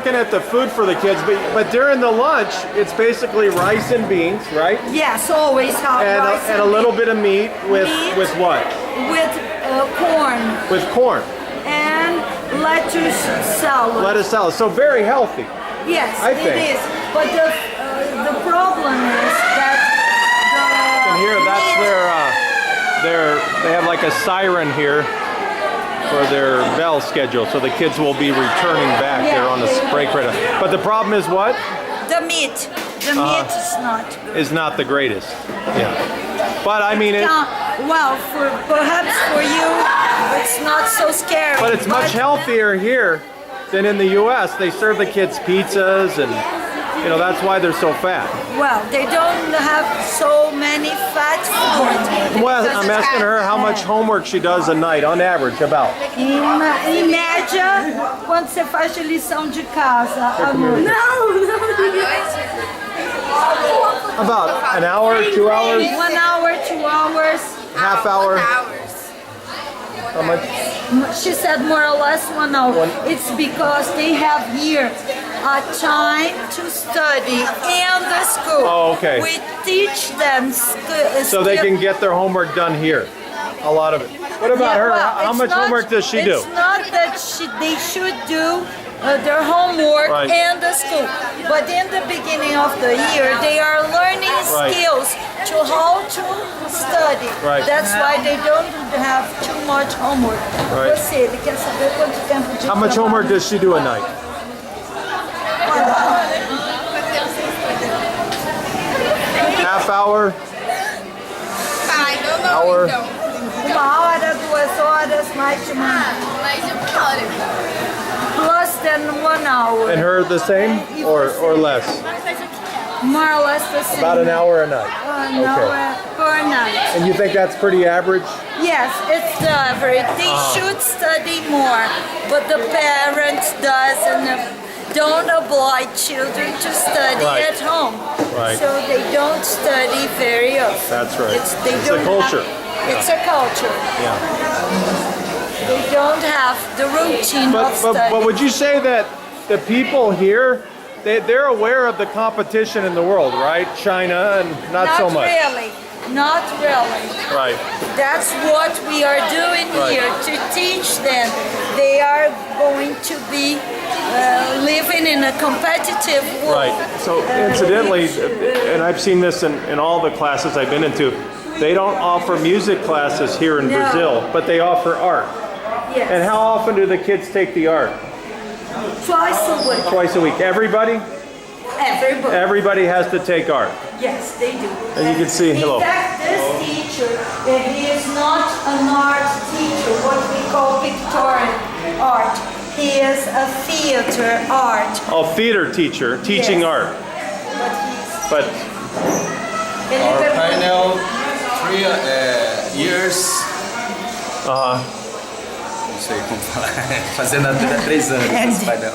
looking at the food for the kids, but during the lunch, it's basically rice and beans, right? Yes, always have rice And a little bit of meat with what? With corn. With corn. And lettuce salad. Lettuce salad. So very healthy. Yes, I think. it is. But the problem is that and here, that's they have like a siren here for their bell schedule, so the kids will be returning back. They're on the break right now. But the problem is what? the meat. The meat is not good. Is not the greatest. Yeah. But I mean it. Well, perhaps for you, it's not so scary. But it's much healthier here than in the U.S. They serve the kids pizzas, and you know that's why they're so fat. Well, they don't have so many fat foods. Well, I'm asking her how much homework she does a night, on average, about. Em média, quando você faz de lição de casa, amor? Não. About an hour, 2 hours? 1 hour, 2 hours. Half hour? How much? She said more or less 1 hour. It's because they have here a time to study in the school. Oh, okay. We teach them so they can get their homework done here. A lot of it. What about her? Well, how much homework does she do? It's not that they should do their homework in the school, but in the beginning of the year they are learning skills to how to study. That's why they don't have too much homework. Você, ele quer saber quanto tempo de How much homework does she do a night? Half hour? Hour? 1 hora, 2 horas, mais de 1 hora. Plus than 1 hour. And her the same or less? More or less the same. About an hour a night. An hour per night. And you think that's pretty average? Yes, it's the average. They should study more, but the parents don't oblige children to study at home. So they don't study very often. That's right. It's a culture. It's a culture. Yeah. They don't have the routine of study. But would you say that the people here, they're aware of the competition in the world, right? China and not so much. Not really. Right. That's what we are doing here, to teach them. They are going to be living in a competitive world. Right. So incidentally, and I've seen this in all the classes I've been into, they don't offer music classes here in Brazil, but they offer art. Yes. And how often do the kids take the art? Twice a week. Twice a week. Everybody? Everybody. Everybody has to take art. Yes, they do. And you can see, hello. In fact, this teacher, he is not an art teacher, what we call pictorial art. He is a theater art. Oh, theater teacher, teaching art. But our panel 3 years. Não sei como falar. Fazendo até 3 anos esse painel.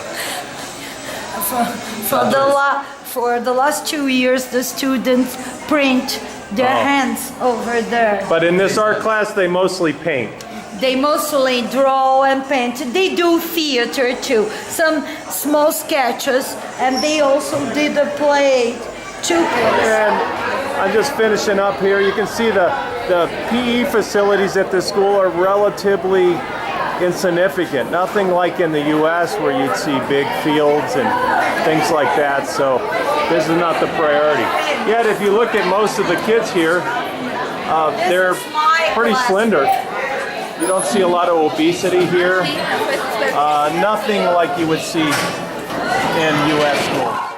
For the last 2 years, the students print their hands over there. But in this art class, they mostly paint. They mostly draw and paint. They do theater too. Some small sketches, and they also did a play, 2 plays. And I'm just finishing up here. You can see the PE facilities at this school are relatively insignificant. Nothing like in the U.S. where you'd see big fields and things like that. So this is not the priority. Yet if you look at most of the kids here, they're pretty slender. You don't see a lot of obesity here. Nothing like you would see in U.S. schools.